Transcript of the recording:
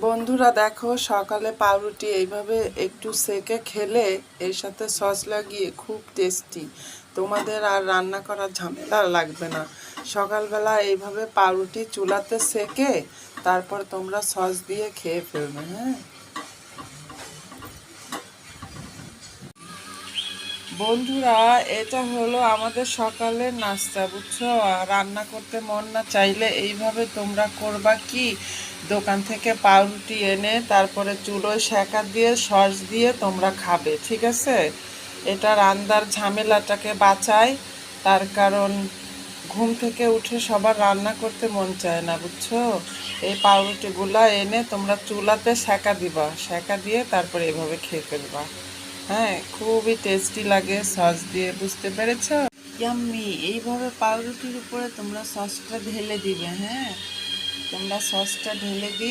বন্ধুরা দেখো, সকালে পাউরুটি এইভাবে একটু সেকে খেলে এর সাথে সস লাগিয়ে খুব টেস্টি। তোমাদের আর রান্না করার ঝামেলা লাগবে না। সকালবেলা এইভাবে পাউরুটি চুলাতে সেকে তারপর তোমরা সস দিয়ে খেয়ে ফেলবে। হ্যাঁ বন্ধুরা, এটা হলো আমাদের সকালের নাস্তা, বুঝছো? আর রান্না করতে মন না চাইলে এইভাবে তোমরা করবা কি, দোকান থেকে পাউরুটি এনে তারপরে চুলোয় সেকা দিয়ে সস দিয়ে তোমরা খাবে, ঠিক আছে? এটা রান্নার ঝামেলাটাকে বাঁচায়। তার কারণ ঘুম থেকে উঠে সবার রান্না করতে মন চায় না, বুঝছো? এই পাউরুটিগুলা এনে তোমরা চুলাতে সেকা দিবা, সেকা দিয়ে তারপরে এভাবে খেয়ে ফেলবা। হ্যাঁ, খুবই টেস্টি লাগে সস দিয়ে, বুঝতে পেরেছো? ইয়াম্মি। এইভাবে পাউরুটির উপরে তোমরা সসটা ঢেলে দিবে। হ্যাঁ, তোমরা সসটা ঢেলে দিয়ে